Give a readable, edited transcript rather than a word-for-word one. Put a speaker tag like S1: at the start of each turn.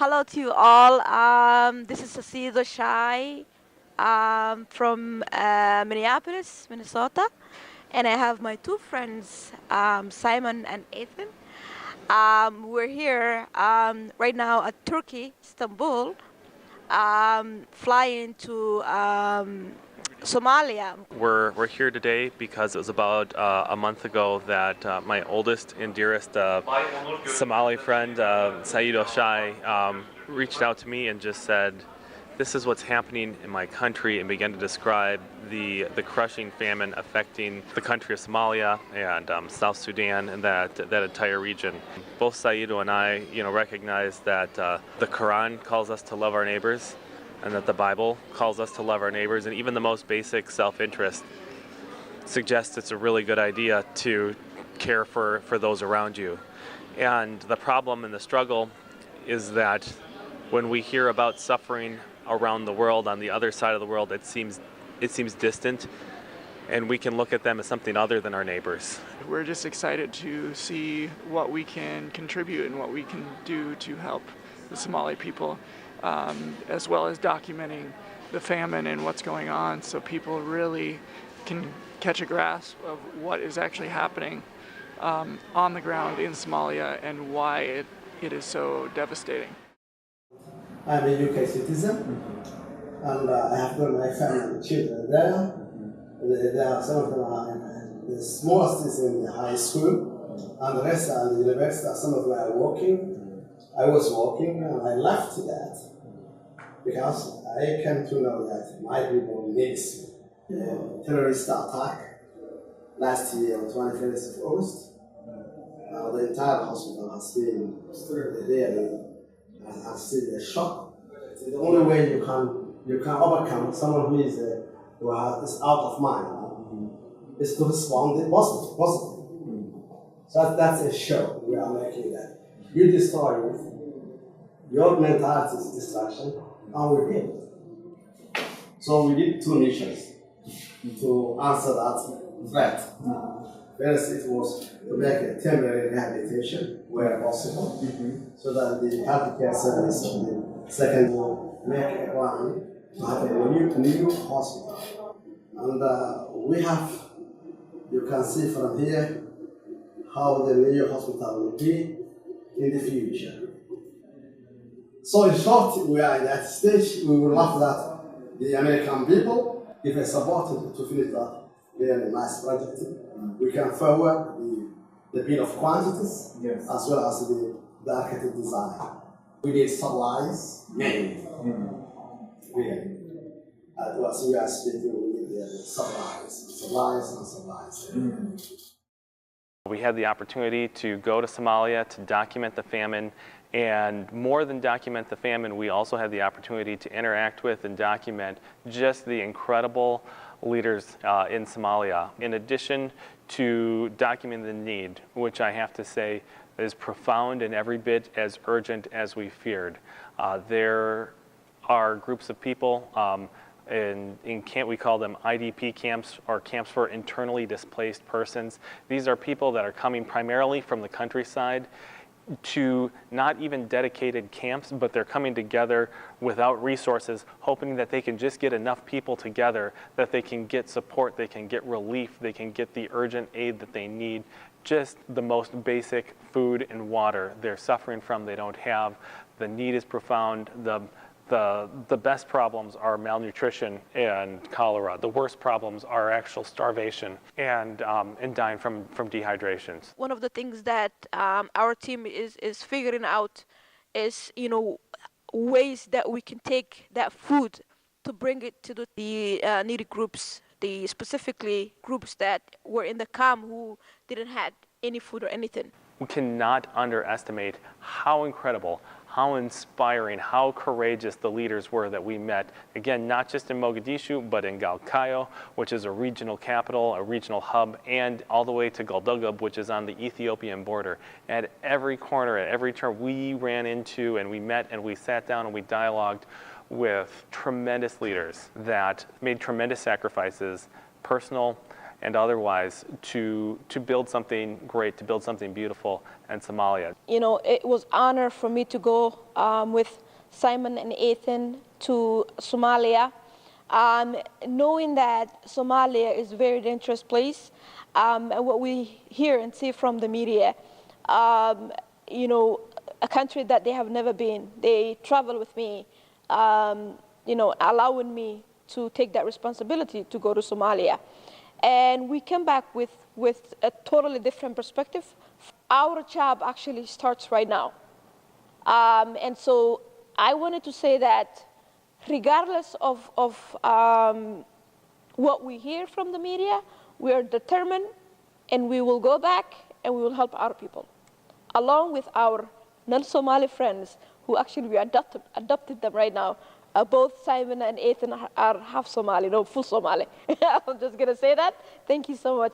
S1: Hello to you all. This is Asido Shai from Minneapolis, Minnesota, and I have my two friends, Simon and Ethan. We're here right now at Turkey, Istanbul, flying to Somalia.
S2: We're here today because it was about a month ago that my oldest and dearest Somali friend, Saeed Oshai, reached out to me and just said, "This is what's happening in my country," and began to describe the crushing famine affecting the country of Somalia and South Sudan and that entire region. Both Saeed and I, recognize that the Quran calls us to love our neighbors, and that the Bible calls us to love our neighbors, and even the most basic self-interest suggests it's a really good idea to care for those around you. And the problem and the struggle is that when we hear about suffering around the world, on the other side of the world, it seems distant, and we can look at them as something other than our neighbors.
S3: We're just excited to see what we can contribute and what we can do to help the Somali people, as well as documenting the famine and what's going on so people really can catch a grasp of what is actually happening on the ground in Somalia and why it is so devastating.
S4: I'm a UK citizen, and I have got my family and children there. There are some of them are the smallest is in the high school, and the rest are in the university. Some of them are working. I was working, and I left that because I came to know that my people needs terrorist attack last year on 21st of August. The entire hospital has been really has seen a shock. The only way you can overcome someone who is out of mind is to respond positive. So that's a show we are making that. You destroy it, your mentality is distraction, and we build. So we did two missions to answer that threat. First, it was to make a temporary rehabilitation where possible, so that the healthcare service of the second will make a plan to have a new hospital. And we have, you can see from here, how the new hospital will be in the future. So in short, we are at that stage. We would love that the American people give us support to finish that very nice project. We can forward the bill of quantities, yes, as well as the architect design. We need supplies, many. Really. As we are speaking, we need supplies.
S2: We had the opportunity to go to Somalia to document the famine, and more than document the famine, we also had the opportunity to interact with and document just the incredible leaders in Somalia. In addition to documenting the need, which I have to say is profound and every bit as urgent as we feared. There are groups of people in camp, we call them IDP camps, or camps for internally displaced persons. These are people that are coming primarily from the countryside to not even dedicated camps, but they're coming together without resources, hoping that they can just get enough people together that they can get support, they can get relief, they can get the urgent aid that they need, just the most basic food and water they're suffering from, they don't have. The need is profound. The best problems are malnutrition and cholera. The worst problems are actual starvation and dying from dehydrations.
S1: One of the things that our team is figuring out is, ways that we can take that food to bring it to the needy groups, the specifically groups that were in the camp who didn't have any food or anything.
S2: We cannot underestimate how incredible, how inspiring, how courageous the leaders were that we met. Again, not just in Mogadishu, but in Galkayo, which is a regional capital, a regional hub, and all the way to Galdogob, which is on the Ethiopian border. At every corner, at every turn, we ran into and we met and we sat down and we dialogued with tremendous leaders that made tremendous sacrifices, personal and otherwise to build something great, to build something beautiful in Somalia.
S1: You know, it was an honor for me to go with Simon and Ethan to Somalia, knowing that Somalia is a very dangerous place, and what we hear and see from the media, you know, a country that they have never been. They travel with me, you know, allowing me to take that responsibility to go to Somalia. And we came back with a totally different perspective. Our job actually starts right now. And so I wanted to say that regardless of what we hear from the media, we are determined and we will go back and we will help our people, along with our non-Somali friends who actually we adopted them right now. Both Simon and Ethan are half Somali, no, full Somali. I'm just going to say that. Thank you so much.